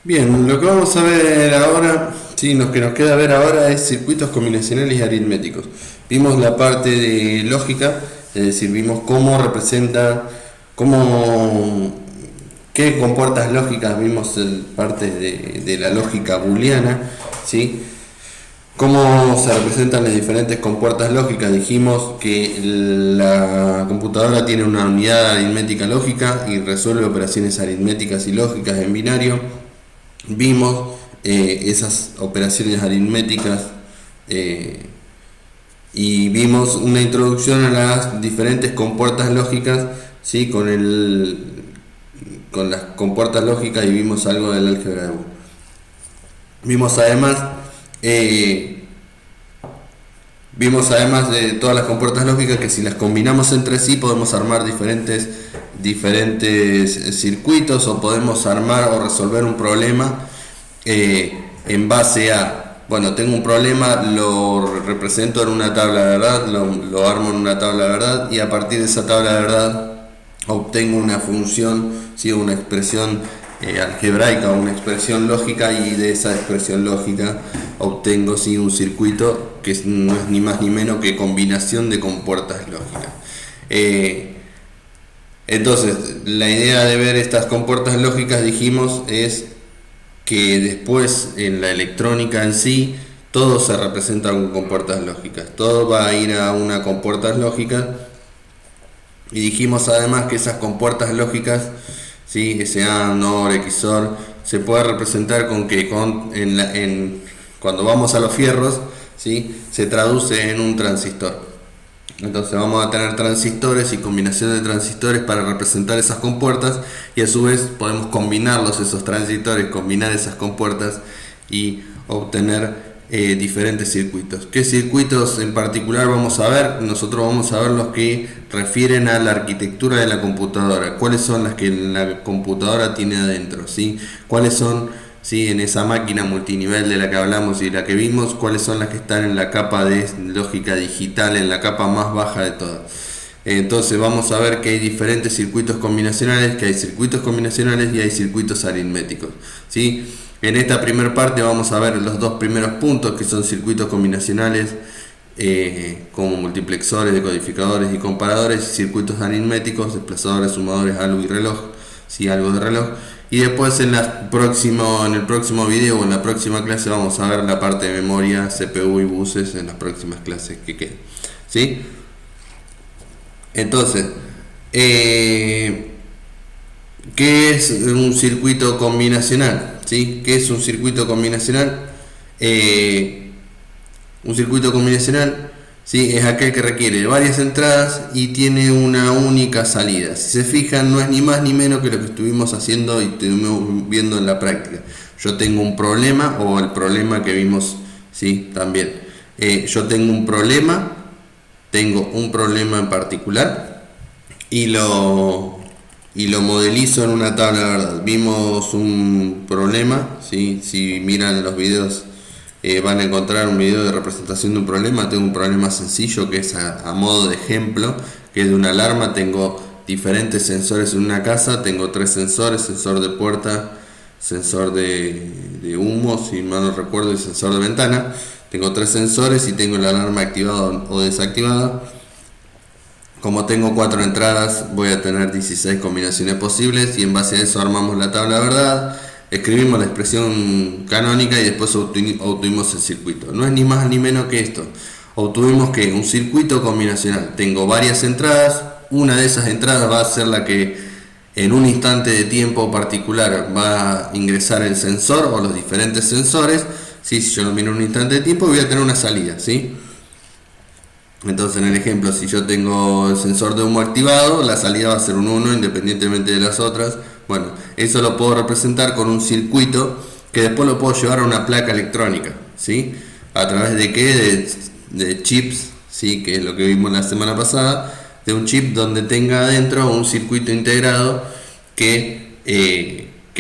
Bien, lo que vamos a ver ahora, sí, lo que nos queda ver ahora es circuitos combinacionales y aritméticos. Vimos la parte de lógica, es decir, vimos cómo representa, cómo, qué compuertas lógicas, vimos parte de la lógica booleana, ¿sí? Cómo se representan las diferentes compuertas lógicas. Dijimos que la computadora tiene una unidad aritmética lógica y resuelve operaciones aritméticas y lógicas en binario. Vimos esas operaciones aritméticas eh, y vimos una introducción a las diferentes compuertas lógicas, ¿sí? Con las compuertas lógicas, y vimos algo del álgebra de Boole. Vimos además eh, Vimos además de todas las compuertas lógicas que si las combinamos entre sí podemos armar diferentes circuitos, o podemos armar o resolver un problema en base a, bueno, tengo un problema, lo represento en una tabla de verdad, lo armo en una tabla de verdad, y a partir de esa tabla de verdad obtengo una función, ¿sí? Una expresión algebraica, una expresión lógica, y de esa expresión lógica obtengo, ¿sí? Un circuito que no es ni más ni menos que combinación de compuertas lógicas. Eh, entonces, la idea de ver estas compuertas lógicas, dijimos, es que después en la electrónica en sí todo se representa con compuertas lógicas, todo va a ir a una compuertas lógicas. Y dijimos además que esas compuertas lógicas, ¿sí? SA, NOR, XOR, se puede representar con que cuando vamos a los fierros, ¿sí? Se traduce en un transistor. Entonces vamos a tener transistores y combinaciones de transistores para representar esas compuertas, y a su vez podemos combinarlos, esos transistores, combinar esas compuertas y obtener diferentes circuitos. ¿Qué circuitos en particular vamos a ver? Nosotros vamos a ver los que refieren a la arquitectura de la computadora, cuáles son las que la computadora tiene adentro, ¿sí? Cuáles son, ¿sí? En esa máquina multinivel de la que hablamos y la que vimos, cuáles son las que están en la capa de lógica digital, en la capa más baja de todas. Entonces vamos a ver que hay diferentes circuitos combinacionales, que hay circuitos combinacionales y hay circuitos aritméticos, ¿sí? En esta primera parte vamos a ver los dos primeros puntos, que son circuitos combinacionales como multiplexores, decodificadores y comparadores, circuitos aritméticos, desplazadores, sumadores, algo y reloj, ¿sí? Algo de reloj. Y después en el próximo video o en la próxima clase vamos a ver la parte de memoria, CPU y buses en las próximas clases que queden, ¿sí? Entonces, ¿qué es un circuito combinacional? ¿Sí? ¿Qué es un circuito combinacional? Un circuito combinacional, ¿sí? Es aquel que requiere varias entradas y tiene una única salida. Si se fijan, no es ni más ni menos que lo que estuvimos haciendo y estuvimos viendo en la práctica. Yo tengo un problema, o el problema que vimos, ¿sí? También. Yo tengo un problema en particular, y lo modelizo en una tabla de verdad. Vimos un problema, ¿sí? Si miran los videos van a encontrar un video de representación de un problema. Tengo un problema sencillo que es a modo de ejemplo, que es de una alarma. Tengo diferentes sensores en una casa, tengo tres sensores: sensor de puerta, sensor de humo, si mal no recuerdo, y sensor de ventana. Tengo tres sensores y tengo la alarma activada o desactivada. Como tengo cuatro entradas, voy a tener 16 combinaciones posibles, y en base a eso armamos la tabla de verdad, escribimos la expresión canónica y después obtuvimos el circuito. No es ni más ni menos que esto. Obtuvimos que un circuito combinacional, tengo varias entradas, una de esas entradas va a ser la que en un instante de tiempo particular va a ingresar el sensor o los diferentes sensores. ¿Sí? Si yo lo miro en un instante de tiempo, voy a tener una salida, ¿sí? Entonces, en el ejemplo, si yo tengo el sensor de humo activado, la salida va a ser un 1 independientemente de las otras. Bueno, eso lo puedo representar con un circuito que después lo puedo llevar a una placa electrónica, ¿sí? ¿A través de qué? De chips, ¿sí? Que es lo que vimos la semana pasada, de un chip donde tenga adentro un circuito integrado que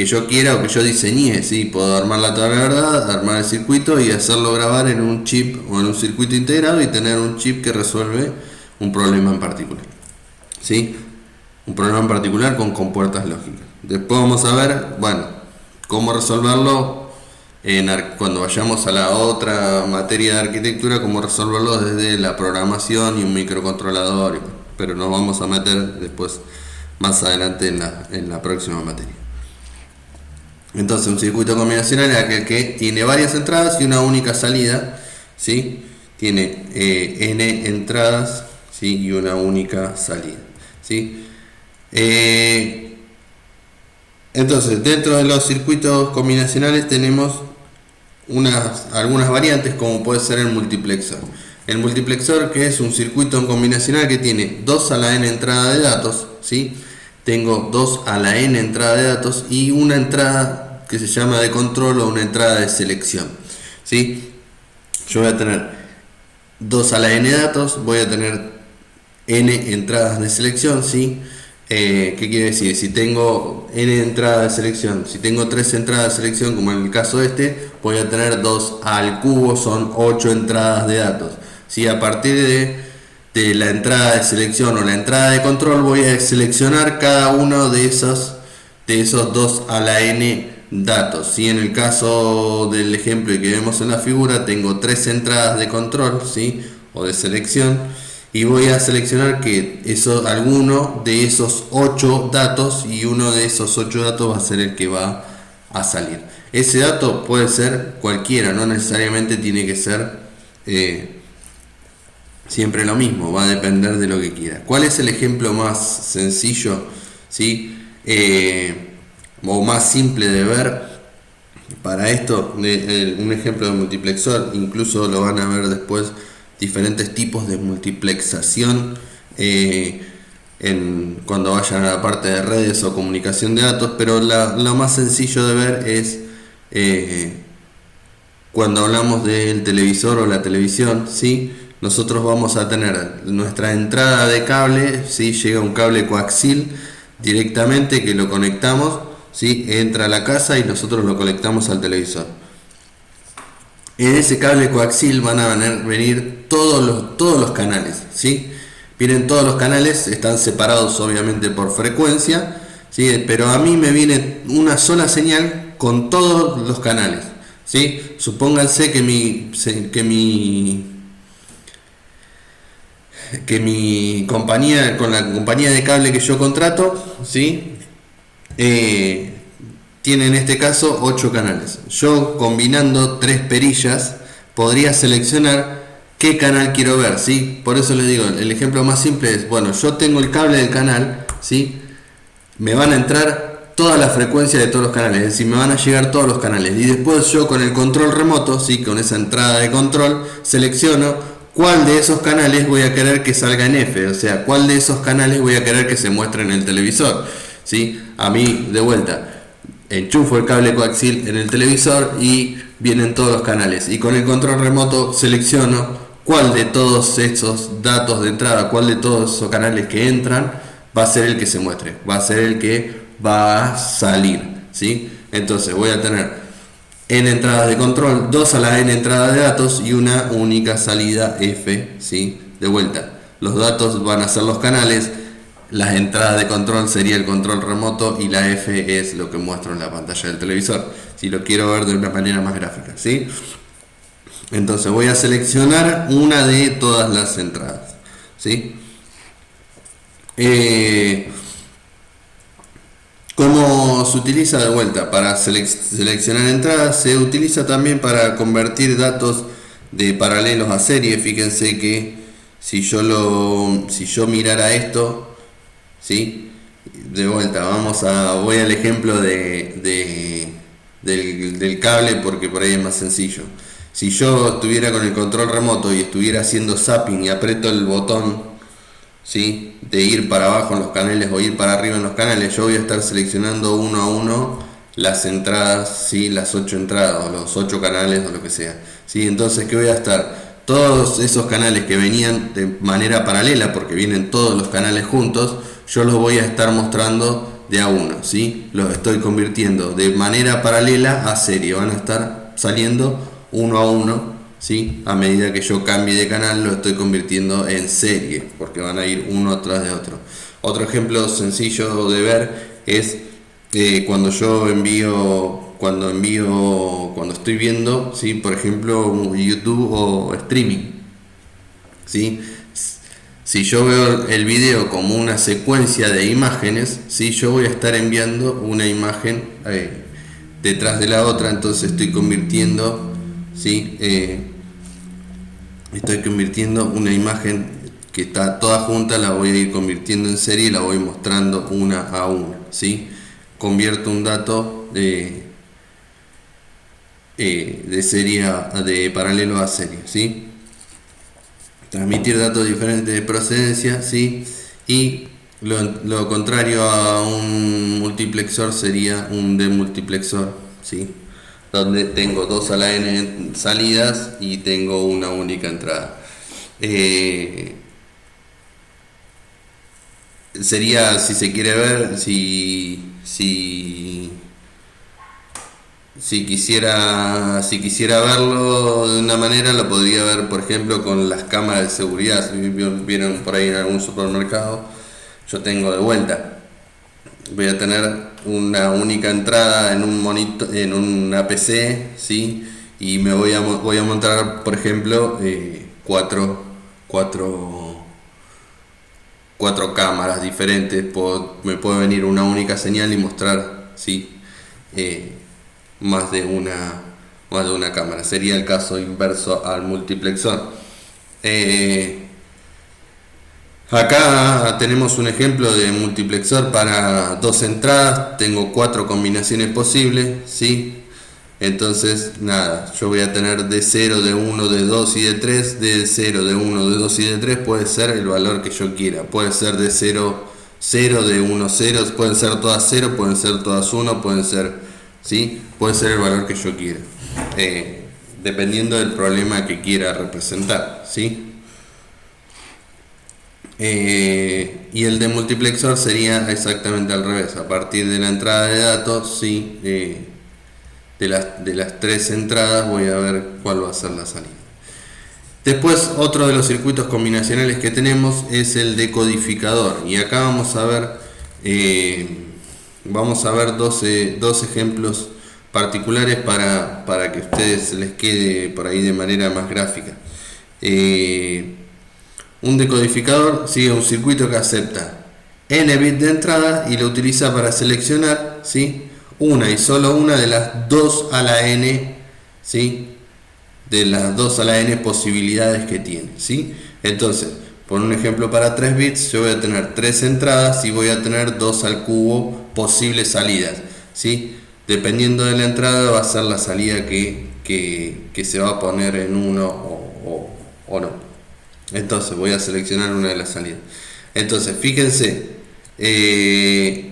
yo quiera o que yo diseñé, ¿sí? Puedo armar la tabla de verdad, armar el circuito y hacerlo grabar en un chip o en un circuito integrado, y tener un chip que resuelve un problema en particular, ¿sí? Un problema en particular con compuertas lógicas. Después vamos a ver, bueno, cómo resolverlo cuando vayamos a la otra materia de arquitectura, cómo resolverlo desde la programación y un microcontrolador, pero nos vamos a meter después más adelante en la próxima materia. Entonces, un circuito combinacional es aquel que tiene varias entradas y una única salida, ¿sí? Tiene n entradas, ¿sí? Y una única salida, ¿sí? Entonces, dentro de los circuitos combinacionales tenemos algunas variantes, como puede ser el multiplexor. El multiplexor, que es un circuito combinacional que tiene 2 a la n entrada de datos, ¿sí? Tengo 2 a la n entrada de datos y una entrada que se llama de control o una entrada de selección, ¿sí? Yo voy a tener 2 a la n datos, voy a tener n entradas de selección, ¿sí? ¿Qué quiere decir? Si tengo n entradas de selección, si tengo 3 entradas de selección, como en el caso este, voy a tener 2 al cubo, son 8 entradas de datos, ¿sí? A partir de la entrada de selección o la entrada de control, voy a seleccionar cada uno de esos 2 a la n datos, ¿sí? En el caso del ejemplo que vemos en la figura, tengo 3 entradas de control, ¿sí? O de selección, y voy a seleccionar que alguno de esos 8 datos, y uno de esos 8 datos va a ser el que va a salir. Ese dato puede ser cualquiera, no necesariamente tiene que ser siempre lo mismo, va a depender de lo que quiera. ¿Cuál es el ejemplo más sencillo, ¿sí? O más simple de ver para esto? Un ejemplo de multiplexor, incluso lo van a ver después diferentes tipos de multiplexación cuando vayan a la parte de redes o comunicación de datos, pero lo más sencillo de ver es cuando hablamos del televisor o la televisión, ¿sí? Nosotros vamos a tener nuestra entrada de cable, ¿sí? Llega un cable coaxil directamente que lo conectamos, ¿sí? Entra a la casa y nosotros lo conectamos al televisor. En ese cable coaxil van a venir todos los canales, ¿sí? Vienen todos los canales, están separados obviamente por frecuencia, ¿sí? Pero a mí me viene una sola señal con todos los canales, ¿sí? Supónganse que mi compañía, con la compañía de cable que yo contrato, ¿sí? Tiene en este caso 8 canales. Yo, combinando 3 perillas, podría seleccionar qué canal quiero ver, ¿sí? Por eso les digo, el ejemplo más simple es, bueno, yo tengo el cable del canal, ¿sí? Me van a entrar toda la frecuencia de todos los canales, es decir, me van a llegar todos los canales. Y después yo con el control remoto, ¿sí? Con esa entrada de control, selecciono cuál de esos canales voy a querer que salga en F, o sea, cuál de esos canales voy a querer que se muestre en el televisor, ¿sí? A mí, de vuelta, enchufo el cable coaxil en el televisor y vienen todos los canales, y con el control remoto selecciono cuál de todos esos datos de entrada, cuál de todos esos canales que entran va a ser el que se muestre, va a ser el que va a salir, ¿sí? Entonces voy a tener n entradas de control, 2 a la n entrada de datos y una única salida F, ¿sí? De vuelta, los datos van a ser los canales, las entradas de control sería el control remoto y la F es lo que muestro en la pantalla del televisor, si lo quiero ver de una manera más gráfica, ¿sí? Entonces voy a seleccionar una de todas las entradas, ¿sí? ¿Cómo se utiliza? De vuelta, para seleccionar entradas, se utiliza también para convertir datos de paralelos a serie. Fíjense que si yo mirara esto, ¿sí? De vuelta, voy al ejemplo del cable, porque por ahí es más sencillo. Si yo estuviera con el control remoto y estuviera haciendo zapping y aprieto el botón, ¿sí? De ir para abajo en los canales o ir para arriba en los canales, yo voy a estar seleccionando uno a uno las entradas, ¿sí? Las 8 entradas o los 8 canales o lo que sea, ¿sí? Entonces, ¿qué voy a estar? Todos esos canales que venían de manera paralela, porque vienen todos los canales juntos, yo los voy a estar mostrando de a uno, ¿sí? Los estoy convirtiendo de manera paralela a serie, van a estar saliendo uno a uno, ¿sí? A medida que yo cambie de canal lo estoy convirtiendo en serie, porque van a ir uno atrás de otro. Otro ejemplo sencillo de ver es cuando yo envío cuando envío, cuando estoy viendo, ¿sí? Por ejemplo, YouTube o streaming, ¿sí? Si yo veo el video como una secuencia de imágenes, ¿sí? Yo voy a estar enviando una imagen detrás de la otra, entonces estoy convirtiendo, ¿sí? Estoy convirtiendo una imagen que está toda junta, la voy a ir convirtiendo en serie y la voy mostrando una a una, ¿sí? Convierto un dato de serie de paralelo a serie, ¿sí? Transmitir datos diferentes de procedencia, ¿sí? Y lo contrario a un multiplexor sería un demultiplexor, ¿sí? Donde tengo 2 a la n salidas y tengo una única entrada. Sería, si se quiere ver, si quisiera verlo de una manera, lo podría ver, por ejemplo, con las cámaras de seguridad. Si vieron por ahí en algún supermercado, yo tengo de vuelta. Voy a tener una única entrada en un monitor, en una PC, ¿sí? Y me voy a montar, por ejemplo, cuatro cámaras diferentes. Me puede venir una única señal y mostrar, ¿sí? Eh, más de una cámara. Sería el caso inverso al multiplexor. Acá tenemos un ejemplo de multiplexor para 2 entradas. Tengo 4 combinaciones posibles, ¿sí? Entonces, nada, yo voy a tener de 0, de 1, de 2 y de 3. De 0, de 1, de 2 y de 3 puede ser el valor que yo quiera. Puede ser de 0, 0, de 1, 0. Pueden ser todas 0, pueden ser todas 1, pueden ser, ¿sí? Puede ser el valor que yo quiera. Dependiendo del problema que quiera representar, ¿sí? Y el de multiplexor sería exactamente al revés. A partir de la entrada de datos, ¿sí? De las 3 entradas voy a ver cuál va a ser la salida. Después, otro de los circuitos combinacionales que tenemos es el decodificador, y acá vamos a ver dos ejemplos particulares para que a ustedes les quede por ahí de manera más gráfica. Un decodificador sigue un circuito que acepta n bits de entrada y lo utiliza para seleccionar, ¿sí? Una y solo una de las 2 a la n, ¿sí? De las 2 a la n posibilidades que tiene, ¿sí? Entonces, por un ejemplo, para 3 bits yo voy a tener 3 entradas y voy a tener 2 al cubo posibles salidas, ¿sí? Dependiendo de la entrada va a ser la salida que se va a poner en uno o no. Entonces voy a seleccionar una de las salidas. Entonces, fíjense, de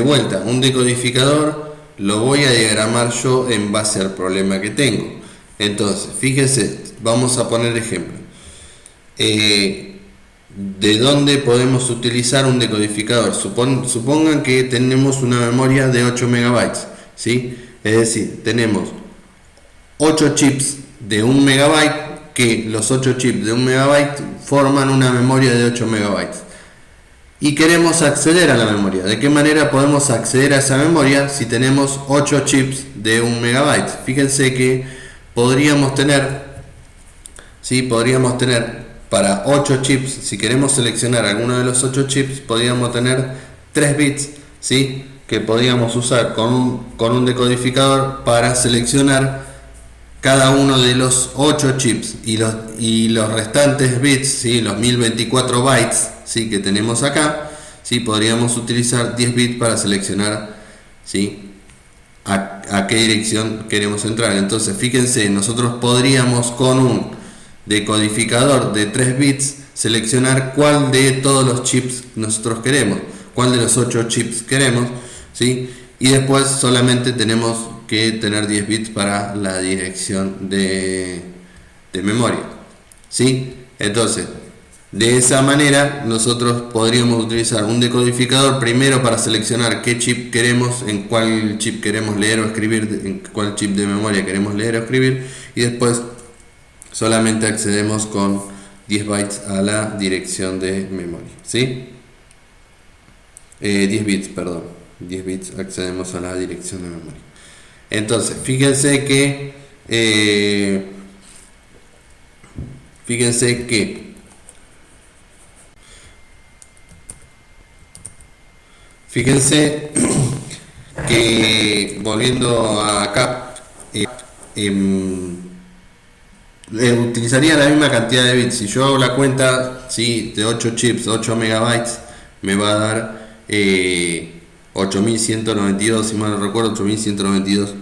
vuelta, un decodificador lo voy a diagramar yo en base al problema que tengo. Entonces, fíjense, vamos a poner ejemplo. ¿De dónde podemos utilizar un decodificador? Supongan que tenemos una memoria de 8 megabytes, ¿sí? Es decir, tenemos 8 chips de 1 megabyte, que los 8 chips de 1 megabyte forman una memoria de 8 megabytes. Y queremos acceder a la memoria. ¿De qué manera podemos acceder a esa memoria si tenemos 8 chips de 1 megabyte? Fíjense que podríamos tener, ¿sí? Podríamos tener para 8 chips, si queremos seleccionar alguno de los 8 chips, podríamos tener 3 bits, ¿sí? Que podríamos usar con un decodificador para seleccionar cada uno de los 8 chips, y los restantes bits, ¿sí? Los 1024 bytes, ¿sí? Que tenemos acá, ¿sí? Podríamos utilizar 10 bits para seleccionar, ¿sí? a qué dirección queremos entrar. Entonces, fíjense, nosotros podríamos con un decodificador de 3 bits seleccionar cuál de todos los chips nosotros queremos, cuál de los 8 chips queremos, ¿sí? Y después solamente tenemos que tener 10 bits para la dirección de memoria, ¿sí? Entonces, de esa manera nosotros podríamos utilizar un decodificador primero para seleccionar qué chip queremos, en cuál chip queremos leer o escribir, en cuál chip de memoria queremos leer o escribir, y después solamente accedemos con 10 bytes a la dirección de memoria, ¿sí? 10 bits, perdón. 10 bits accedemos a la dirección de memoria. Entonces, fíjense que fíjense que fíjense que volviendo acá, utilizaría la misma cantidad de bits. Si yo hago la cuenta, ¿sí?, de 8 chips, 8 megabytes, me va a dar 8192, si mal no recuerdo, 8192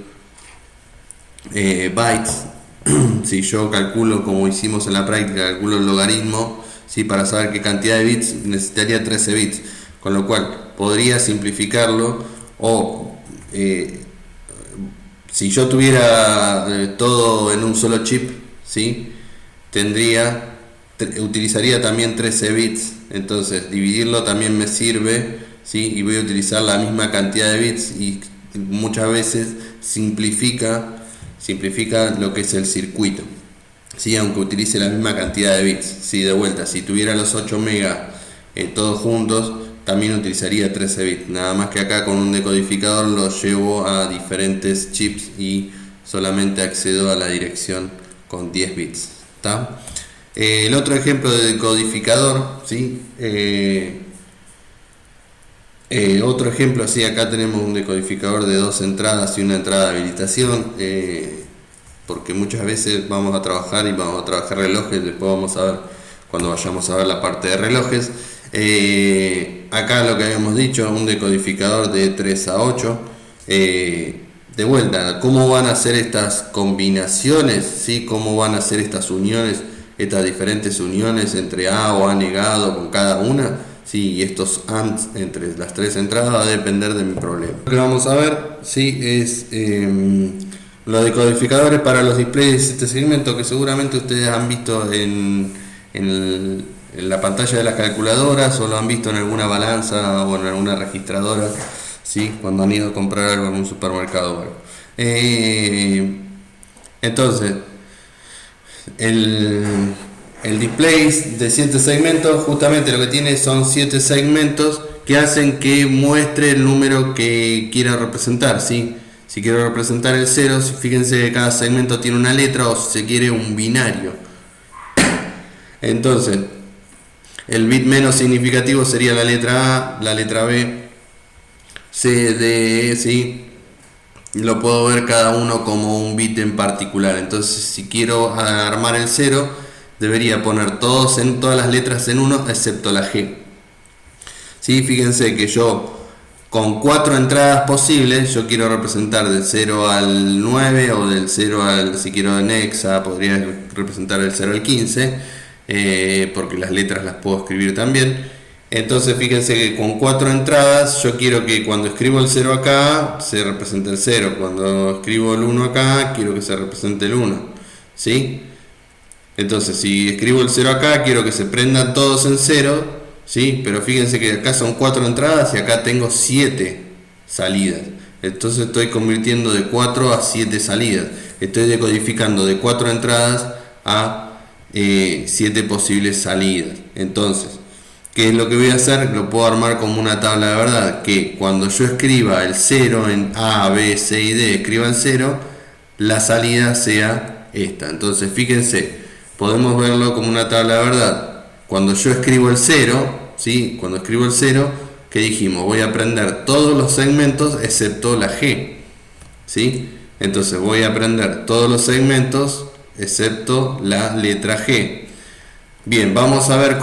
bytes. Si yo calculo, como hicimos en la práctica, calculo el logaritmo, ¿sí?, para saber qué cantidad de bits, necesitaría 13 bits, con lo cual podría simplificarlo, o si yo tuviera todo en un solo chip, ¿sí?, utilizaría también 13 bits. Entonces dividirlo también me sirve, ¿sí?, y voy a utilizar la misma cantidad de bits, y muchas veces simplifica lo que es el circuito, ¿sí?, aunque utilice la misma cantidad de bits. ¿Sí? De vuelta, si tuviera los 8 megas todos juntos, también utilizaría 13 bits, nada más que acá con un decodificador lo llevo a diferentes chips y solamente accedo a la dirección con 10 bits. ¿Está? El otro ejemplo de decodificador, ¿sí? Otro ejemplo, sí, acá tenemos un decodificador de 2 entradas y una entrada de habilitación, porque muchas veces vamos a trabajar relojes. Después vamos a ver, cuando vayamos a ver la parte de relojes, acá lo que habíamos dicho, un decodificador de 3 a 8. De vuelta, ¿cómo van a ser estas combinaciones? ¿Sí? ¿Cómo van a ser estas uniones, estas diferentes uniones entre A o A negado con cada una? Sí, y estos ANDs entre las 3 entradas va a depender de mi problema. Lo que vamos a ver, sí, es los decodificadores para los displays de 7 segmentos, que seguramente ustedes han visto en la pantalla de las calculadoras, o lo han visto en alguna balanza o en alguna registradora, ¿sí?, cuando han ido a comprar algo en un supermercado o algo. Entonces, el display de 7 segmentos justamente lo que tiene son 7 segmentos que hacen que muestre el número que quiera representar, ¿sí? Si quiero representar el 0, fíjense que cada segmento tiene una letra, o si se quiere un binario. Entonces, el bit menos significativo sería la letra A, la letra B, C, D, E, ¿sí? Lo puedo ver cada uno como un bit en particular. Entonces, si quiero armar el 0, debería poner todas las letras en 1 excepto la G. ¿Sí? Fíjense que yo, con 4 entradas posibles, yo quiero representar del 0 al 9, o del 0 al, si quiero en hexa, podría representar del 0 al 15, porque las letras las puedo escribir también. Entonces fíjense que con 4 entradas yo quiero que cuando escribo el 0 acá se represente el 0, cuando escribo el 1 acá quiero que se represente el 1, ¿sí? Entonces si escribo el 0 acá quiero que se prendan todos en 0, ¿sí? Pero fíjense que acá son 4 entradas y acá tengo 7 salidas. Entonces estoy convirtiendo de 4 a 7 salidas. Estoy decodificando de 4 entradas a 7 posibles salidas. Entonces, ¿qué es lo que voy a hacer? Lo puedo armar como una tabla de verdad, que cuando yo escriba el 0 en A, B, C y D, escriba el 0, la salida sea esta. Entonces fíjense, podemos verlo como una tabla de verdad. Cuando yo escribo el 0, ¿sí? Cuando escribo el 0, ¿qué dijimos? Voy a prender todos los segmentos excepto la G, ¿sí? Entonces voy a prender todos los segmentos excepto la letra G. Bien, vamos a ver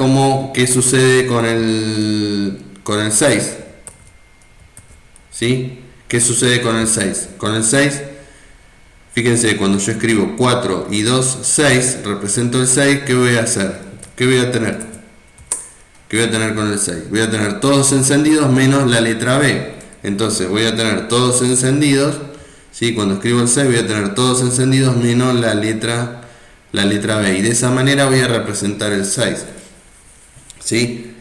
qué sucede con el 6. ¿Sí? ¿Qué sucede con el 6? Con el 6, fíjense, cuando yo escribo 4 y 2, 6, represento el 6, ¿qué voy a hacer? ¿Qué voy a tener? ¿Qué voy a tener con el 6? Voy a tener todos encendidos menos la letra B. Entonces voy a tener todos encendidos, ¿sí? Cuando escribo el 6 voy a tener todos encendidos menos la letra B, y de esa manera voy a representar el 6, ¿sí?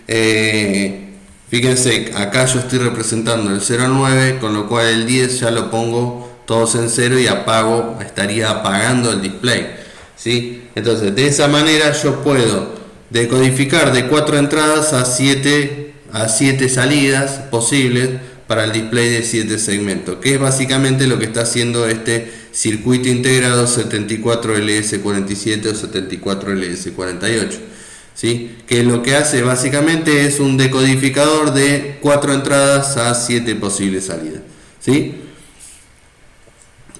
Fíjense, acá yo estoy representando el 0 al 9, con lo cual el 10 ya lo pongo todos en 0 y estaría apagando el display, ¿sí? Entonces de esa manera yo puedo decodificar de 4 entradas a 7 salidas posibles para el display de 7 segmentos, que es básicamente lo que está haciendo este circuito integrado 74LS47 o 74LS48, ¿sí? Que lo que hace básicamente es un decodificador de 4 entradas a 7 posibles salidas, ¿sí?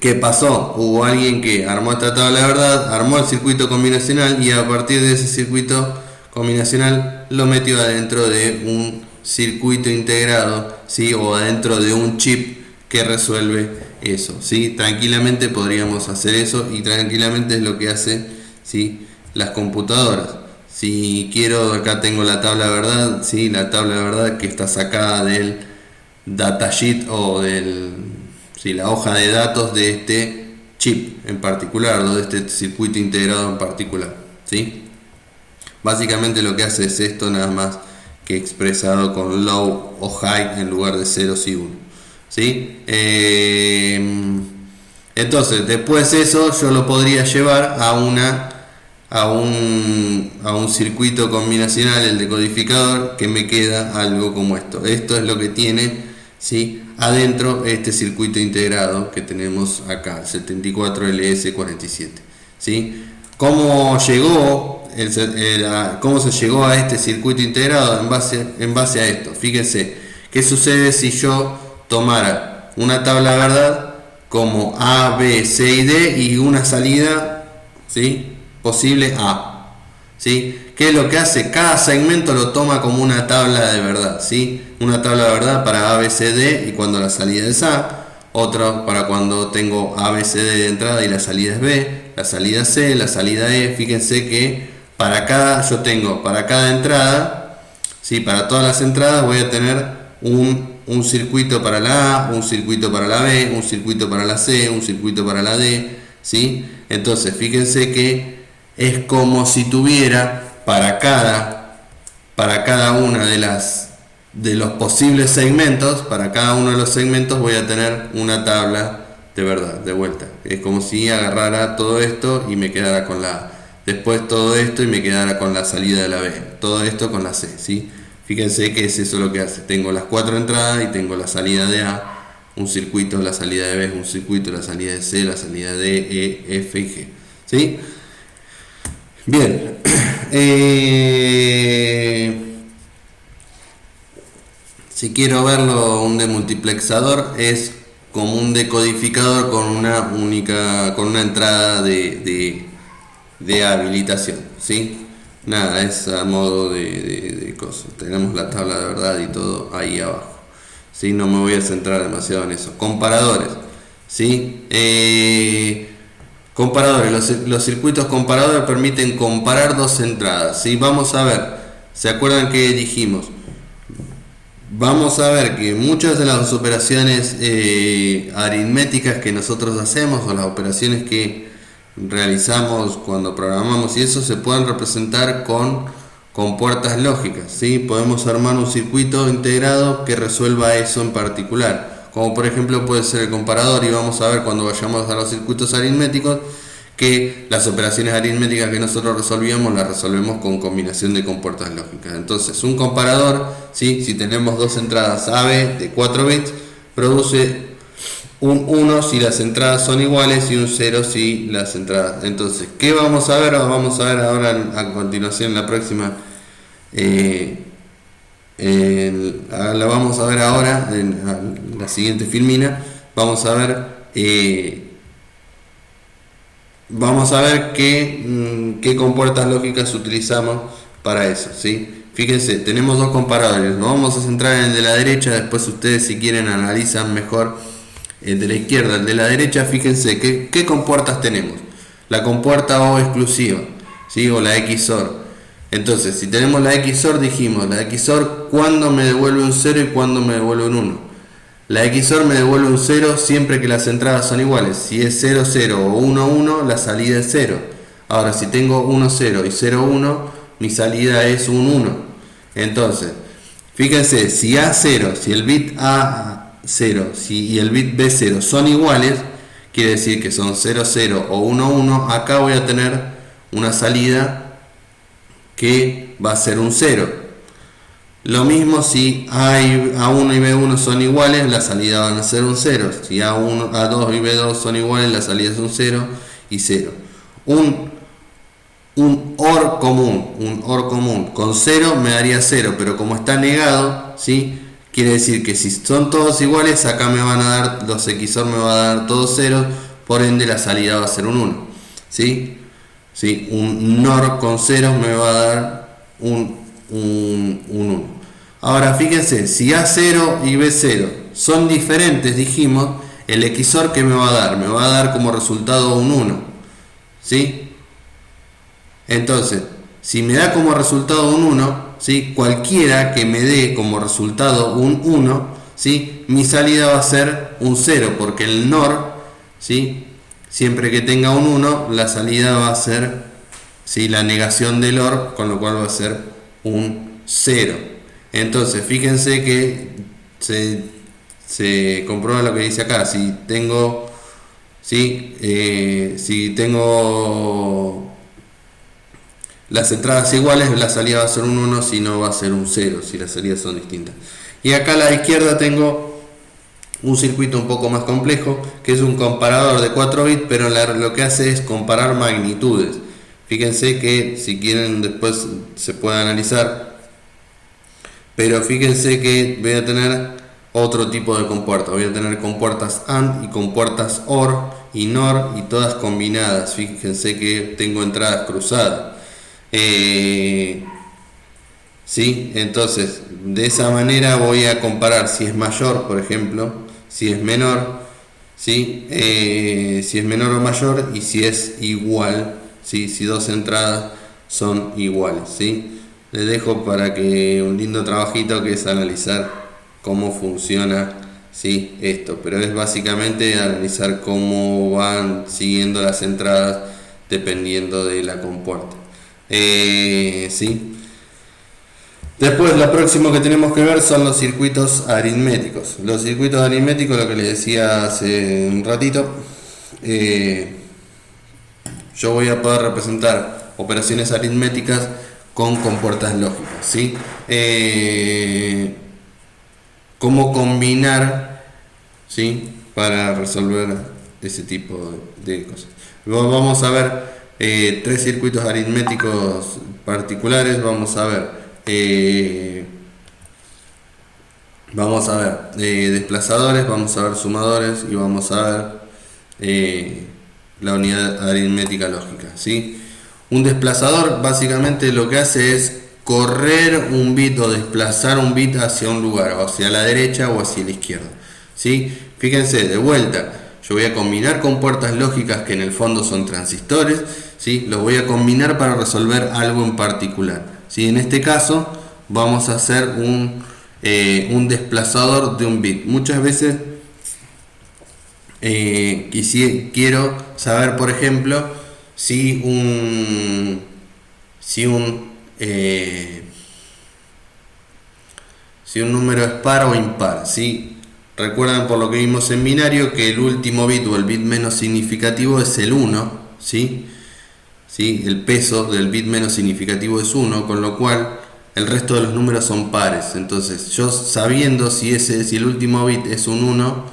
¿Qué pasó? Hubo alguien que armó esta tabla de verdad, armó el circuito combinacional y a partir de ese circuito combinacional lo metió adentro de un circuito integrado, ¿sí? O adentro de un chip que resuelve eso, ¿sí? Tranquilamente podríamos hacer eso y tranquilamente es lo que hacen, ¿sí? Las computadoras. Si quiero, acá tengo la tabla de verdad, ¿sí? La tabla de verdad que está sacada del datasheet o del, ¿sí? La hoja de datos de este chip en particular o de este circuito integrado en particular, ¿sí? Básicamente lo que hace es esto nada más que expresado con low o high en lugar de ceros y 1, ¿sí? Entonces después eso yo lo podría llevar a un circuito combinacional, el decodificador, que me queda algo como esto. Esto es lo que tiene, ¿sí? Adentro este circuito integrado que tenemos acá, 74LS47, ¿sí? ¿Cómo se llegó a este circuito integrado? En base a esto. Fíjense, ¿qué sucede si yo tomara una tabla de verdad como A, B, C y D y una salida, ¿sí? Posible A, ¿sí? ¿Qué es lo que hace? Cada segmento lo toma como una tabla de verdad, ¿sí? Una tabla de verdad para A, B, C, D y cuando la salida es A, otra para cuando tengo A, B, C, D de entrada y la salida es B, la salida C, la salida E. Fíjense que para cada entrada, ¿sí? Para todas las entradas voy a tener un circuito para la A, un circuito para la B, un circuito para la C, un circuito para la D, ¿sí? Entonces fíjense que es como si tuviera para cada una de los posibles segmentos, para cada uno de los segmentos voy a tener una tabla de verdad, de vuelta. Es como si agarrara todo esto y me quedara con la A, después todo esto y me quedara con la salida de la B, todo esto con la C, ¿sí? Fíjense que es eso lo que hace. Tengo las 4 entradas y tengo la salida de A, un circuito, la salida de B, un circuito, la salida de C, la salida de E, F y G, ¿sí? Bien. Si quiero verlo, un demultiplexador es como un decodificador con una entrada de habilitación, ¿sí? Nada, es a modo de cosas. Tenemos la tabla de verdad y todo ahí abajo, ¿sí? No me voy a centrar demasiado en eso. Comparadores, ¿sí? Comparadores, los circuitos comparadores permiten comparar dos entradas, ¿sí? Vamos a ver, ¿se acuerdan que dijimos? Vamos a ver que muchas de las operaciones aritméticas que nosotros hacemos o las operaciones que realizamos cuando programamos y eso se pueden representar con puertas lógicas, ¿sí? Podemos armar un circuito integrado que resuelva eso en particular, como por ejemplo puede ser el comparador, y vamos a ver cuando vayamos a los circuitos aritméticos que las operaciones aritméticas que nosotros resolvíamos las resolvemos con combinación de compuertas lógicas. Entonces un comparador, ¿sí? Si tenemos dos entradas AB de 4 bits, produce un 1 si las entradas son iguales y un 0 si las entradas. Entonces, ¿qué vamos a ver? Vamos a ver ahora a continuación la próxima. La vamos a ver ahora en la siguiente filmina. Vamos a ver qué compuertas lógicas utilizamos para eso, ¿sí? Fíjense, tenemos dos comparadores. Nos vamos a centrar en el de la derecha. Después ustedes, si quieren, analizan mejor el de la izquierda. El de la derecha, fíjense qué compuertas tenemos. La compuerta O exclusiva, ¿sí? O la XOR. Entonces, si tenemos la XOR, dijimos, la XOR cuando me devuelve un 0 y cuando me devuelve un 1. La XOR me devuelve un 0 siempre que las entradas son iguales. Si es 0, 0 o 1, 1, la salida es 0. Ahora, si tengo 1, 0 y 0, 1, mi salida es un 1. Entonces, fíjense, si A0, si el bit A0 y el bit B0 son iguales, quiere decir que son 0, 0 o 1, 1, acá voy a tener una salida que va a ser un 0. Lo mismo si A1 y B1 son iguales, la salida van a ser un 0. Si A2 y B2 son iguales, la salida es un 0 y 0. Un OR común con 0 me daría 0, pero como está negado, ¿sí? Quiere decir que si son todos iguales, acá me van a dar, los XOR me va a dar todos 0, por ende la salida va a ser un 1, ¿sí? ¿Sí? Un NOR con 0 me va a dar un 1. Ahora fíjense, si A0 y B0 son diferentes, dijimos, el XOR que me va a dar, como resultado un 1, ¿sí? Entonces, si me da como resultado un 1, ¿sí? Cualquiera que me dé como resultado un 1, ¿sí? Mi salida va a ser un 0, porque el NOR, ¿sí? Siempre que tenga un 1, la salida va a ser, ¿sí? La negación del OR, con lo cual va a ser un 0. Entonces, fíjense que se comprueba lo que dice acá. Si tengo las entradas iguales, la salida va a ser un 1, si no va a ser un 0, si las salidas son distintas. Y acá a la izquierda tengo un circuito un poco más complejo, que es un comparador de 4 bits, pero lo que hace es comparar magnitudes. Fíjense que si quieren después se puede analizar, pero fíjense que voy a tener otro tipo de compuertas. Voy a tener compuertas AND y compuertas OR y NOR, y todas combinadas. Fíjense que tengo entradas cruzadas. ¿Sí? Entonces, de esa manera voy a comparar si es mayor, por ejemplo, si es menor, ¿sí? Si es menor o mayor, y si es igual, ¿sí? Si dos entradas son iguales, ¿sí? Les dejo para que un lindo trabajito, que es analizar cómo funciona, ¿sí? Esto, pero es básicamente analizar cómo van siguiendo las entradas dependiendo de la compuerta. ¿Sí? Después, lo próximo que tenemos que ver son los circuitos aritméticos. Los circuitos aritméticos, lo que les decía hace un ratito, yo voy a poder representar operaciones aritméticas con compuertas lógicas, ¿sí? Cómo combinar, ¿sí? Para resolver ese tipo de cosas. Luego vamos a ver tres circuitos aritméticos particulares. Vamos a ver desplazadores, vamos a ver sumadores, y vamos a ver la unidad aritmética lógica, ¿sí? Un desplazador básicamente lo que hace es correr un bit o desplazar un bit hacia un lugar, o hacia la derecha o hacia la izquierda, ¿sí? Fíjense, de vuelta, yo voy a combinar compuertas lógicas que en el fondo son transistores, ¿sí? Los voy a combinar para resolver algo en particular, ¿sí? En este caso vamos a hacer un desplazador de un bit. Muchas veces quiero saber, por ejemplo, si un número es par o impar, ¿sí? Recuerdan, por lo que vimos en binario, que el último bit o el bit menos significativo es el 1, ¿sí? ¿Sí? El peso del bit menos significativo es 1, con lo cual el resto de los números son pares. Entonces, yo sabiendo si el último bit es un 1,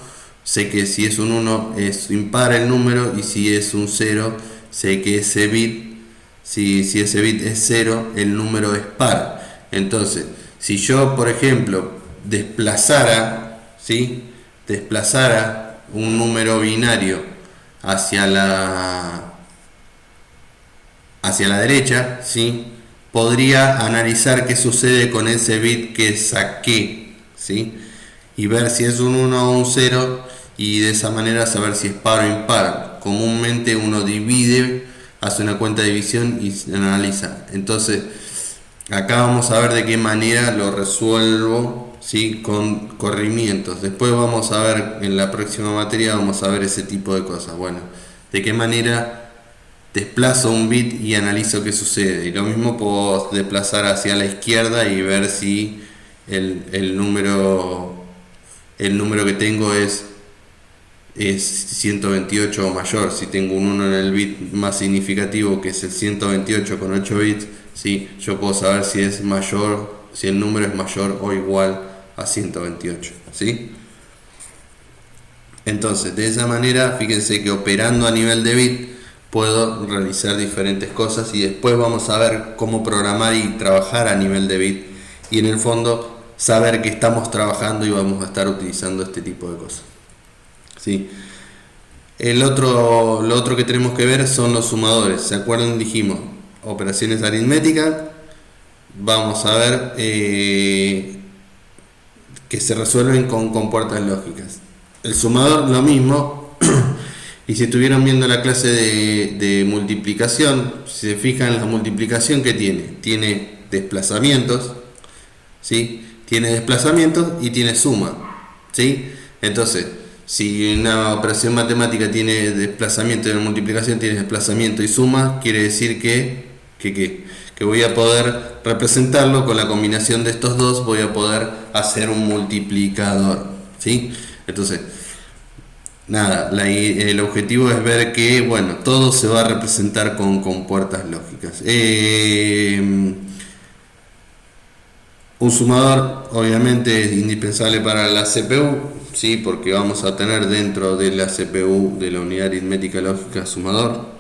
sé que si es un 1 es impar el número, y si es un 0, sé que ese bit, si ese bit es 0, el número es par. Entonces, si yo, por ejemplo, desplazara un número binario hacia la derecha, ¿sí? Podría analizar qué sucede con ese bit que saqué, ¿sí? Y ver si es un 1 o un 0, y de esa manera saber si es par o impar. Comúnmente uno divide, hace una cuenta de división y analiza. Entonces, acá vamos a ver de qué manera lo resuelvo, ¿sí? Con corrimientos. Después vamos a ver, en la próxima materia vamos a ver ese tipo de cosas. Bueno, de qué manera desplazo un bit y analizo qué sucede. Y lo mismo puedo desplazar hacia la izquierda y ver si el número que tengo es 128 o mayor. Si tengo un 1 en el bit más significativo, que es el 128 con 8 bits, ¿sí? Yo puedo saber si es mayor si el número es mayor o igual a 128, ¿sí? Entonces, de esa manera, fíjense que operando a nivel de bit puedo realizar diferentes cosas, y después vamos a ver cómo programar y trabajar a nivel de bit, y en el fondo saber que estamos trabajando y vamos a estar utilizando este tipo de cosas, ¿sí? Lo otro que tenemos que ver son los sumadores. ¿Se acuerdan? Dijimos operaciones aritméticas. Vamos a ver que se resuelven con puertas lógicas. El sumador lo mismo. Y si estuvieron viendo la clase de multiplicación, si se fijan, la multiplicación que tiene desplazamientos, ¿sí? Tiene desplazamientos y tiene suma, ¿sí? Entonces, si una operación matemática tiene desplazamiento y una multiplicación tiene desplazamiento y suma, quiere decir que voy a poder representarlo con la combinación de estos dos, voy a poder hacer un multiplicador, ¿sí? Entonces, nada, el objetivo es ver que, bueno, todo se va a representar con puertas lógicas. Un sumador obviamente es indispensable para la CPU, ¿sí? Porque vamos a tener dentro de la CPU de la unidad aritmética lógica sumador.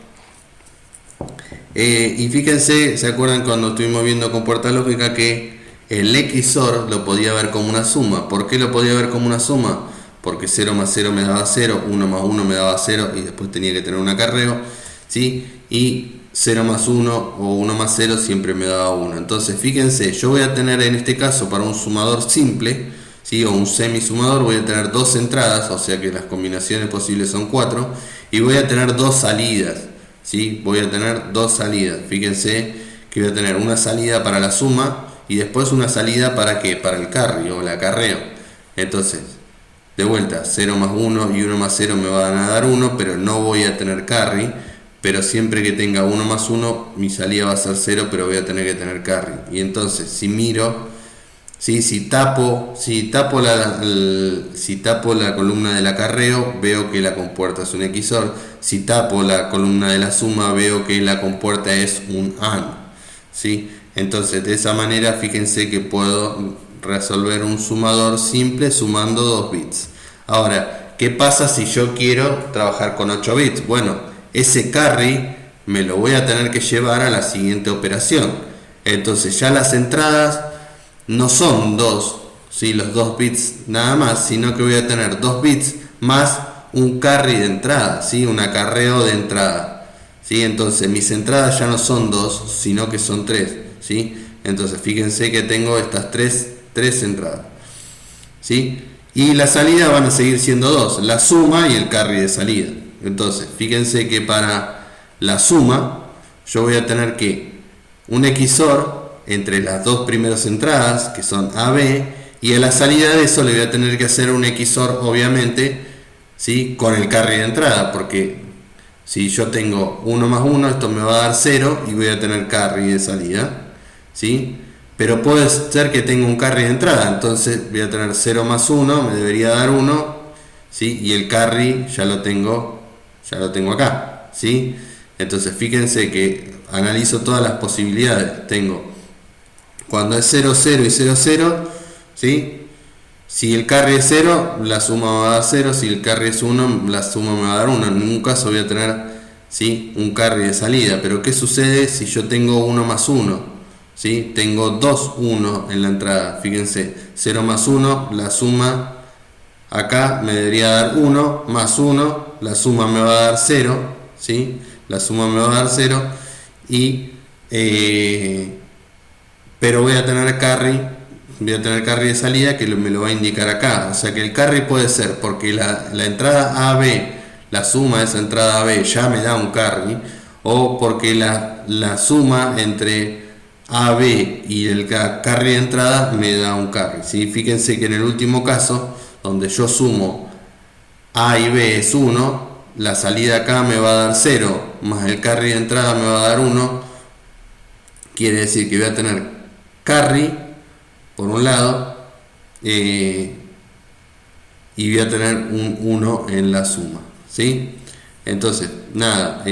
Y fíjense, ¿se acuerdan cuando estuvimos viendo con puerta lógica que el XOR lo podía ver como una suma? ¿Por qué lo podía ver como una suma? Porque 0 más 0 me daba 0, 1 más 1 me daba 0 y después tenía que tener un acarreo, ¿sí? Y 0 más 1 o 1 más 0 siempre me daba 1. Entonces fíjense, yo voy a tener en este caso para un sumador simple, ¿sí? O un semisumador, voy a tener dos entradas, o sea que las combinaciones posibles son 4, y voy a tener dos salidas, ¿sí? Voy a tener dos salidas. Fíjense que voy a tener una salida para la suma y después una salida para ¿qué? Para el carry o el acarreo. Entonces, de vuelta, 0 más 1 y 1 más 0 me van a dar 1, pero no voy a tener carry. Pero siempre que tenga 1 más 1, mi salida va a ser 0, pero voy a tener que tener carry. Y entonces, si miro, ¿sí? si tapo la columna del acarreo, veo que la compuerta es un XOR. Si tapo la columna de la suma, veo que la compuerta es un AND, ¿sí? Entonces, de esa manera, fíjense que puedo resolver un sumador simple sumando 2 bits. Ahora, ¿qué pasa si yo quiero trabajar con 8 bits? Bueno, ese carry me lo voy a tener que llevar a la siguiente operación. Entonces ya las entradas no son 2, ¿sí? Los 2 bits nada más, sino que voy a tener 2 bits más un carry de entrada, ¿sí? Un acarreo de entrada, ¿sí? Entonces mis entradas ya no son 2, sino que son 3, ¿sí? Entonces fíjense que tengo estas tres entradas, ¿sí? Y la salida van a seguir siendo 2, la suma y el carry de salida. Entonces fíjense que para la suma yo voy a tener que un XOR entre las dos primeras entradas, que son AB, y a la salida de eso le voy a tener que hacer un XOR obviamente, ¿sí? Con el carry de entrada, porque si yo tengo 1 más 1, esto me va a dar 0 y voy a tener carry de salida, ¿sí? Pero puede ser que tenga un carry de entrada, entonces voy a tener 0 más 1, me debería dar 1, ¿sí? Y el carry ya lo tengo acá, ¿sí? Entonces fíjense que analizo todas las posibilidades. Tengo cuando es 0, 0 y 0, 0, ¿sí? Si el carry es 0, la suma va a dar 0. Si el carry es 1, la suma me va a dar 1. En ningún caso voy a tener, ¿sí? Un carry de salida. Pero ¿qué sucede si yo tengo 1 más 1? ¿Sí? Tengo 2 1 en la entrada. Fíjense, 0 más 1, la suma acá me debería dar 1 más 1, la suma me va a dar 0, ¿sí? La suma me va a dar 0 y pero voy a tener carry de salida que me lo va a indicar acá. O sea que el carry puede ser porque la entrada AB, la suma de esa entrada AB ya me da un carry, o porque la suma entre AB y el carry de entrada me da un carry, ¿sí? Fíjense que en el último caso, donde yo sumo A y B es 1, la salida acá me va a dar 0, más el carry de entrada me va a dar 1, quiere decir que voy a tener carry por un lado y voy a tener un 1 en la suma, ¿sí? Entonces, nada,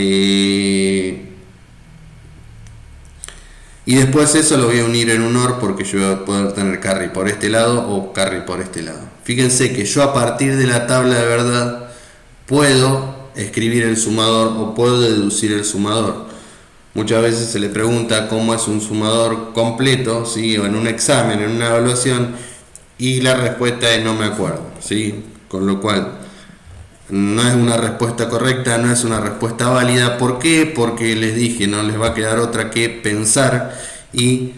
y Y después eso lo voy a unir en un OR porque yo voy a poder tener carry por este lado o carry por este lado. Fíjense que yo a partir de la tabla de verdad puedo escribir el sumador o puedo deducir el sumador. Muchas veces se le pregunta cómo es un sumador completo, ¿sí? O en un examen, en una evaluación, y la respuesta es no me acuerdo, ¿sí? Con lo cual no es una respuesta correcta, no es una respuesta válida. ¿Por qué? Porque les dije, no les va a quedar otra que pensar y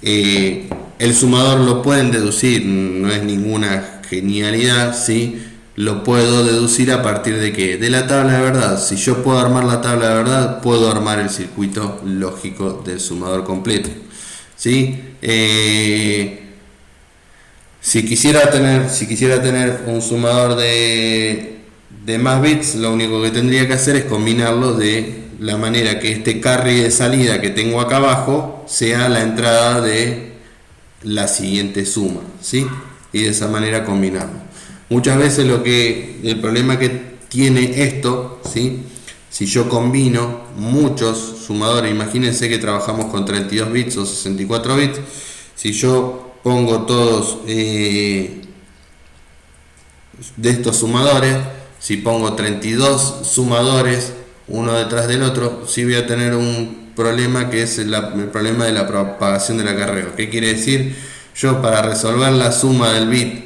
el sumador lo pueden deducir, no es ninguna genialidad, ¿sí? Lo puedo deducir a partir de ¿qué? De la tabla de verdad. Si yo puedo armar la tabla de verdad, puedo armar el circuito lógico del sumador completo, ¿sí? Si quisiera tener un sumador de más bits, lo único que tendría que hacer es combinarlo de la manera que este carry de salida que tengo acá abajo sea la entrada de la siguiente suma, ¿sí? Y de esa manera combinarlo. Muchas veces el problema que tiene esto, ¿sí? Si yo combino muchos sumadores, imagínense que trabajamos con 32 bits o 64 bits, si yo pongo todos de estos sumadores, si pongo 32 sumadores uno detrás del otro, sí voy a tener un problema que es el problema de la propagación del acarreo. ¿Qué quiere decir? Yo para resolver la suma del bit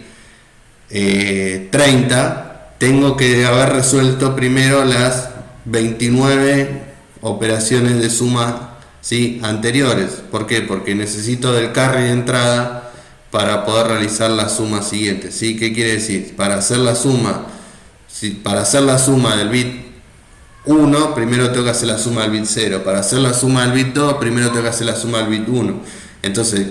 30 tengo que haber resuelto primero las 29 operaciones de suma, ¿sí? Anteriores. ¿Por qué? Porque necesito del carry de entrada para poder realizar la suma siguiente, ¿sí? ¿Qué quiere decir? Para hacer la suma del bit 1, primero tengo que hacer la suma del bit 0. Para hacer la suma del bit 2, primero tengo que hacer la suma del bit 1. Entonces,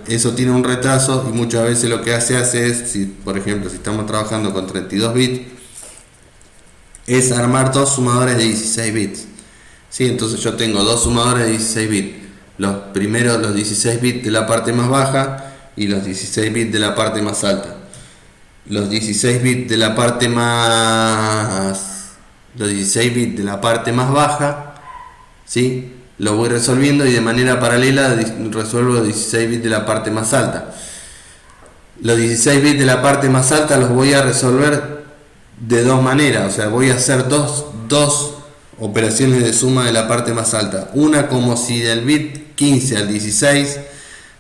eso tiene un retraso y muchas veces lo que hace es, por ejemplo, si estamos trabajando con 32 bits, es armar dos sumadores de 16 bits. ¿Sí? Entonces yo tengo dos sumadores de 16 bits. Los 16 bits de la parte más baja y los 16 bits de la parte más alta. Los 16 bits de la parte más baja, ¿sí? Lo voy resolviendo y de manera paralela resuelvo los 16 bits de la parte más alta. Los 16 bits de la parte más alta los voy a resolver de dos maneras, o sea, voy a hacer dos operaciones de suma de la parte más alta. Una como si del bit 15 al 16,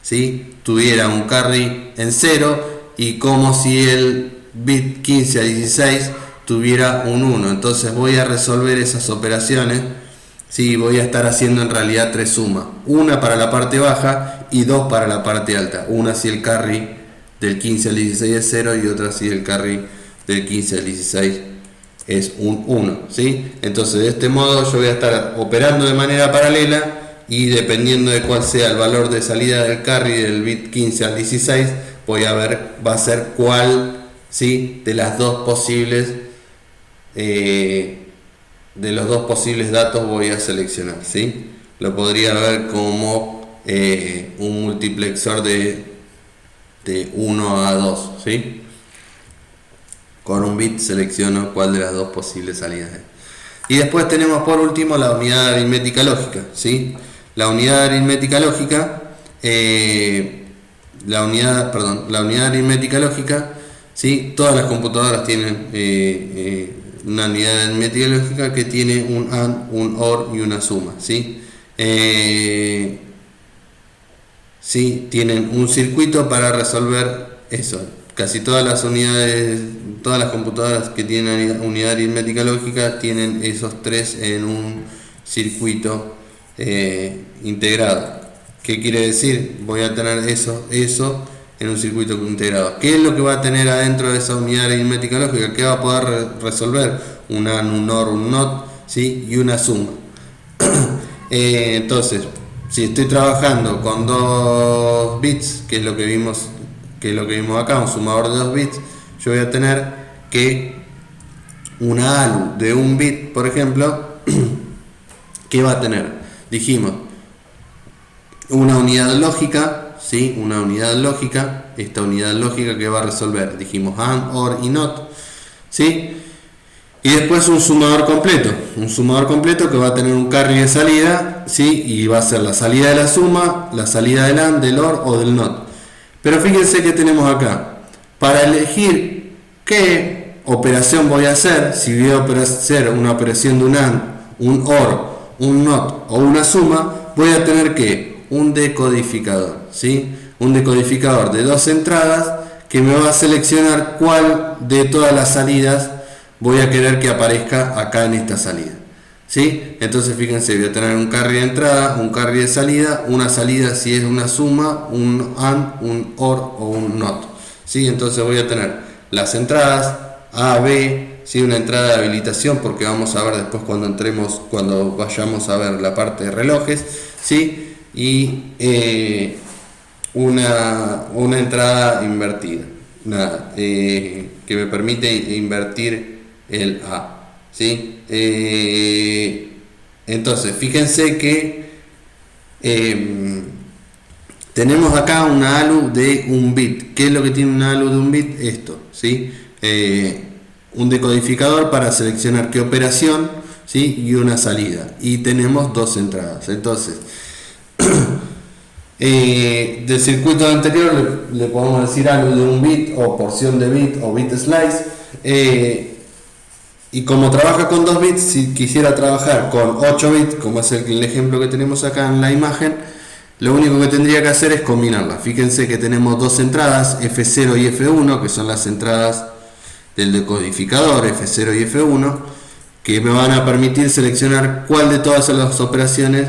¿sí? Tuviera un carry en 0 y como si el bit 15 a 16 tuviera un 1. Entonces voy a resolver esas operaciones. Sí, voy a estar haciendo en realidad tres sumas, una para la parte baja y dos para la parte alta. Una si el carry del 15 al 16 es 0 y otra si el carry del 15 al 16 es un 1, ¿sí? Entonces de este modo yo voy a estar operando de manera paralela y dependiendo de cuál sea el valor de salida del carry del bit 15 al 16, va a ser cuál, ¿sí? De las dos posibles de los dos posibles datos voy a seleccionar, ¿sí? Lo podría ver como un multiplexor de 1 a 2, ¿sí? Con un bit selecciono cuál de las dos posibles salidas es. Y después tenemos por último la unidad aritmética lógica, ¿sí? La unidad aritmética lógica, ¿sí? Todas las computadoras tienen una unidad aritmética lógica que tiene un AND, un OR y una suma, ¿sí? Sí, tienen un circuito para resolver eso. Casi todas las computadoras que tienen unidad aritmética lógica tienen esos tres en un circuito integrado. ¿Qué quiere decir? Voy a tener eso en un circuito integrado. ¿Qué es lo que va a tener adentro de esa unidad aritmética lógica? ¿Qué va a poder resolver? Un AND, un OR, un NOT, ¿sí? Y una suma. Entonces, si estoy trabajando con 2 bits, que es lo que vimos acá, un sumador de 2 bits, yo voy a tener que una ALU de 1 bit, por ejemplo, ¿qué va a tener? Dijimos, una unidad lógica, ¿sí? Una unidad lógica, esta unidad lógica que va a resolver, dijimos AND, OR y NOT, ¿sí? Y después un sumador completo que va a tener un carry de salida, ¿sí? Y va a ser la salida de la suma, la salida del AND, del OR o del NOT. Pero fíjense que tenemos acá, para elegir qué operación voy a hacer, si voy a hacer una operación de un AND, un OR, un NOT o una suma, voy a tener que un decodificador, ¿sí? Un decodificador de 2 entradas que me va a seleccionar cuál de todas las salidas voy a querer que aparezca acá en esta salida, ¿sí? Entonces fíjense, voy a tener un carry de entrada, un carry de salida, una salida si es una suma, un AND, un OR o un NOT, ¿sí? Entonces voy a tener las entradas A, B, ¿sí? Una entrada de habilitación, porque vamos a ver después cuando vayamos a ver la parte de relojes, ¿sí? Y una entrada invertida, que me permite invertir el A, ¿sí? Entonces fíjense que tenemos acá una ALU de un bit. ¿Qué es lo que tiene una ALU de un bit? Esto, ¿sí? Un decodificador para seleccionar qué operación, ¿sí? Y una salida, y tenemos 2 entradas. Entonces del circuito anterior le podemos decir ALU de un bit o porción de bit o bit slice, y como trabaja con 2 bits, si quisiera trabajar con 8 bits, como es el ejemplo que tenemos acá en la imagen, lo único que tendría que hacer es combinarlas. Fíjense que tenemos 2 entradas, F0 y F1, que son las entradas del decodificador, F0 y F1, que me van a permitir seleccionar cuál de todas las operaciones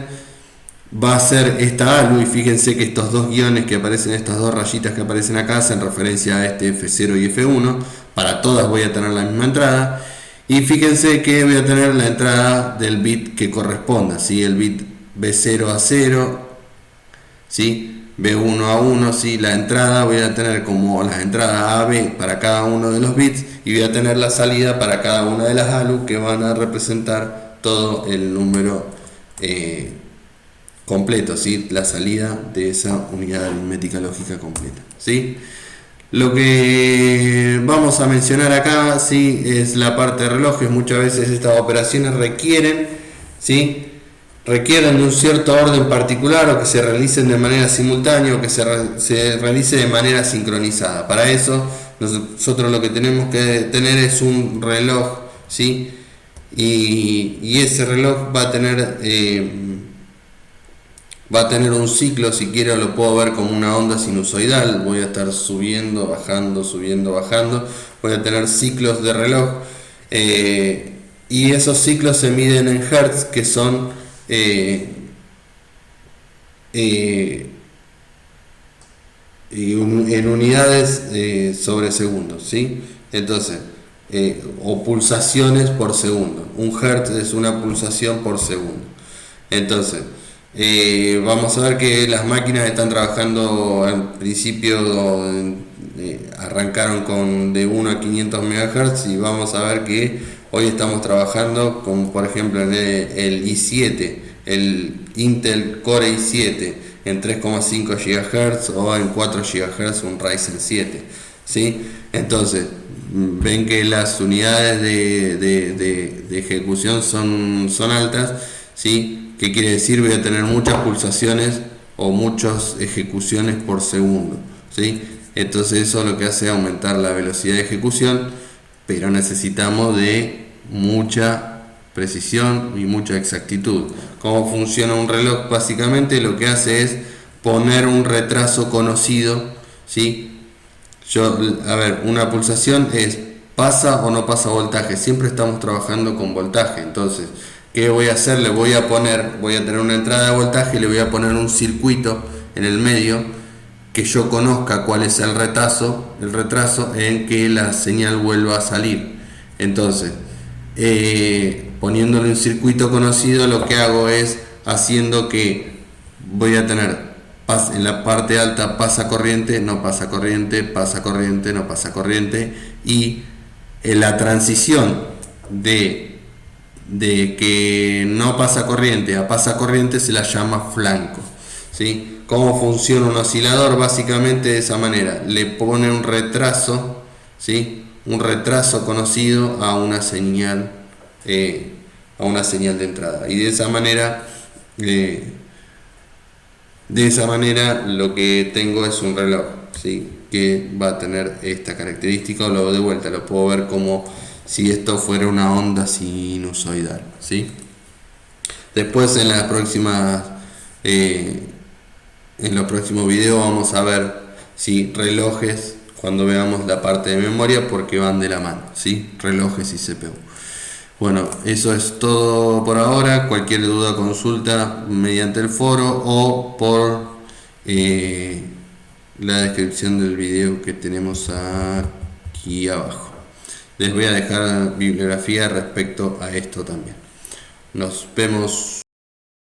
va a ser esta ALU. Y fíjense que estos 2 guiones que aparecen, estas 2 rayitas que aparecen acá, hacen referencia a este F0 y F1. Para todas voy a tener la misma entrada. Y fíjense que voy a tener la entrada del bit que corresponda, ¿sí? El bit B0 a 0, ¿sí? B1 a 1, ¿sí? La entrada voy a tener como las entradas A, B para cada uno de los bits, y voy a tener la salida para cada una de las ALU, que van a representar todo el número completo, ¿sí? La salida de esa unidad aritmética lógica completa, ¿sí? Lo que vamos a mencionar acá, ¿sí? Es la parte de relojes. Muchas veces estas operaciones requieren, ¿sí? Requieren de un cierto orden particular, o que se realicen de manera simultánea, o que se realice de manera sincronizada. Para eso nosotros lo que tenemos que tener es un reloj, ¿sí? Y ese reloj va a tener un ciclo. Si quiero lo puedo ver como una onda sinusoidal. Voy a estar subiendo, bajando, subiendo, bajando. Voy a tener ciclos de reloj, y esos ciclos se miden en hertz, que son en unidades sobre segundos, ¿sí? Entonces, o pulsaciones por segundo. Un hertz es una pulsación por segundo. Entonces vamos a ver que las máquinas están trabajando. Al principio arrancaron con de 1 a 500 MHz, y vamos a ver que hoy estamos trabajando con, por ejemplo, el i7, el Intel Core i7 en 3,5 GHz o en 4 GHz un Ryzen 7, ¿sí? Entonces ven que las unidades de ejecución son altas, ¿sí? ¿Qué quiere decir? Voy a tener muchas pulsaciones o muchas ejecuciones por segundo, ¿sí? Entonces eso lo que hace es aumentar la velocidad de ejecución, pero necesitamos de mucha precisión y mucha exactitud. ¿Cómo funciona un reloj? Básicamente lo que hace es poner un retraso conocido, ¿sí? Una pulsación es pasa o no pasa voltaje. Siempre estamos trabajando con voltaje. Entonces, ¿qué voy a hacer? Voy a tener una entrada de voltaje y le voy a poner un circuito en el medio, que yo conozca cuál es el retraso en que la señal vuelva a salir. Entonces, poniéndole un circuito conocido, lo que hago es haciendo que voy a tener en la parte alta pasa corriente, no pasa corriente, pasa corriente, no pasa corriente, y en la transición de que no pasa corriente a pasa corriente se la llama flanco, ¿sí? ¿Cómo funciona un oscilador? Básicamente de esa manera: le pone un retraso, ¿sí? un retraso conocido a una señal de entrada. Y de esa manera lo que tengo es un reloj, ¿sí? Que va a tener esta característica, o lo de vuelta lo puedo ver como si esto fuera una onda sinusoidal, ¿sí? Después en los próximos videos vamos a ver si relojes, cuando veamos la parte de memoria, porque van de la mano, ¿sí? Relojes y CPU. Bueno, eso es todo por ahora. Cualquier duda, consulta mediante el foro o por la descripción del video que tenemos aquí abajo. Les voy a dejar bibliografía respecto a esto también. Nos vemos.